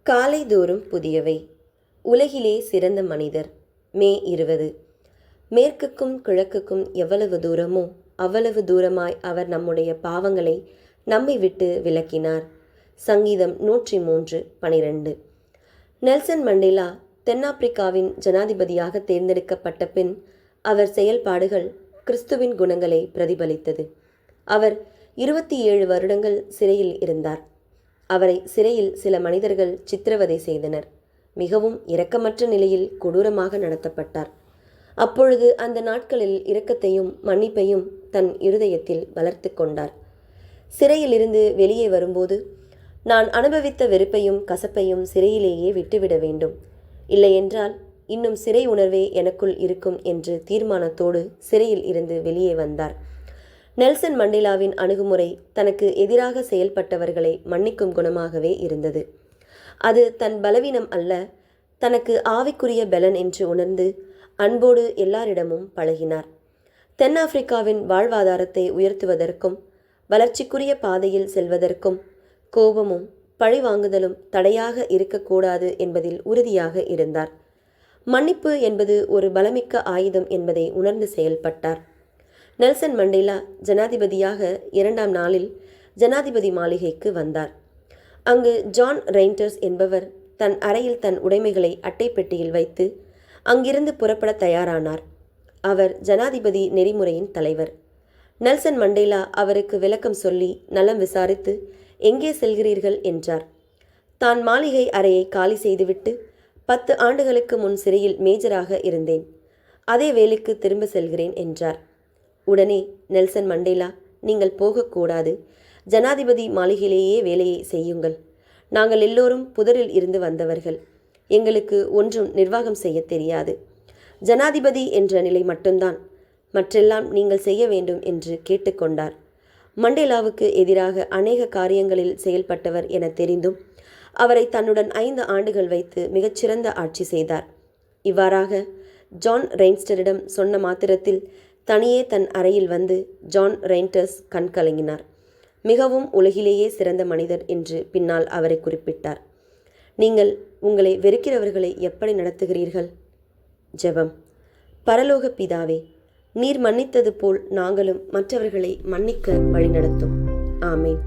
காலைதோறும் புதியவை. உலகிலே சிறந்த மனிதர். மே 20. மேற்குக்கும் கிழக்குக்கும் எவ்வளவு தூரமோ அவ்வளவு தூரமாய் அவர் நம்முடைய பாவங்களை நம்மை விட்டு விலக்கினார். சங்கீதம் 103:12. நெல்சன் மண்டேலா தென்னாப்பிரிக்காவின் ஜனாதிபதியாக தேர்ந்தெடுக்கப்பட்ட பின் அவர் செயல்பாடுகள் கிறிஸ்துவின் குணங்களை பிரதிபலித்தது. அவர் 27 வருடங்கள் சிறையில் இருந்தார். அவரை சிறையில் சில மனிதர்கள் சித்திரவதை செய்தனர். மிகவும் இரக்கமற்ற நிலையில் கொடூரமாக நடத்தப்பட்டார். அப்பொழுது அந்த நாட்களில் இரக்கத்தையும் மன்னிப்பையும் தன் இருதயத்தில் வளர்த்து கொண்டார். சிறையிலிருந்து வெளியே வரும்போது, நான் அனுபவித்த வெறுப்பையும் கசப்பையும் சிறையிலேயே விட்டுவிட வேண்டும், இல்லையென்றால் இன்னும் சிறை உணர்வே எனக்குள் இருக்கும் என்று தீர்மானத்தோடு சிறையில் இருந்து வெளியே வந்தார். நெல்சன் மண்டேலாவின் அணுகுமுறை தனக்கு எதிராக செயல்பட்டவர்களை மன்னிக்கும் குணமாகவே இருந்தது. அது தன் பலவீனம் அல்ல, தனக்கு ஆவிக்குரிய பலன் என்று உணர்ந்து அன்போடு எல்லாரிடமும் பழகினார். தென்னாப்பிரிக்காவின் வாழ்வாதாரத்தை உயர்த்துவதற்கும் வளர்ச்சிக்குரிய பாதையில் செல்வதற்கும் கோபமும் பழிவாங்குதலும் தடையாக இருக்கக்கூடாது என்பதில் உறுதியாக இருந்தார். மன்னிப்பு என்பது ஒரு பலமிக்க ஆயுதம் என்பதை உணர்ந்து செயல்பட்டார். நெல்சன் மண்டேலா ஜனாதிபதியாக 2ஆம் நாளில் ஜனாதிபதி மாளிகைக்கு வந்தார். அங்கு ஜான் ரெய்ன்டர்ஸ் என்பவர் தன் அறையில் தன் உடைமைகளை அட்டைப்பெட்டியில் வைத்து அங்கிருந்து புறப்பட தயாரானார். அவர் ஜனாதிபதி நெறிமுறையின் தலைவர். நெல்சன் மண்டேலா அவருக்கு விளக்கம் சொல்லி நலம் விசாரித்து, எங்கே செல்கிறீர்கள் என்றார். தான் மாளிகை அறையை காலி செய்துவிட்டு 10 ஆண்டுகளுக்கு முன் சிறையில் மேஜராக இருந்தேன், அதே வேலைக்கு திரும்ப செல்கிறேன் என்றார். உடனே நெல்சன் மண்டேலா, நீங்கள் போகக்கூடாது, ஜனாதிபதி மாளிகையிலேயே வேலையை செய்யுங்கள். நாங்கள் எல்லோரும் புதரில் இருந்து வந்தவர்கள், எங்களுக்கு ஒன்றும் நிர்வாகம் செய்ய தெரியாது. ஜனாதிபதி என்ற நிலை மட்டும்தான், மற்றெல்லாம் நீங்கள் செய்ய வேண்டும் என்று கேட்டுக்கொண்டார். மண்டேலாவுக்கு எதிராக அநேக காரியங்களில் செயல்பட்டவர் என தெரிந்தும் அவரை தன்னுடன் 5 ஆண்டுகள் வைத்து மிகச்சிறந்த ஆட்சி செய்தார். இவ்வாறாக ஜான் ரெய்ன்ஸ்டரிடம் சொன்ன மாத்திரத்தில் தனியே தன் அறையில் வந்து ஜான் ரெய்ன்டர்ஸ் கண்கலங்கினார். மிகவும் உலகிலேயே சிறந்த மனிதர் என்று பின்னால் அவரை குறிப்பிட்டார். நீங்கள் உங்களை வெறுக்கிறவர்களை எப்படி நடத்துகிறீர்கள்? ஜெபம். பரலோக பிதாவே, நீர் மன்னித்தது போல் நாங்களும் மற்றவர்களை மன்னிக்க வழிநடத்தும். ஆமேன்.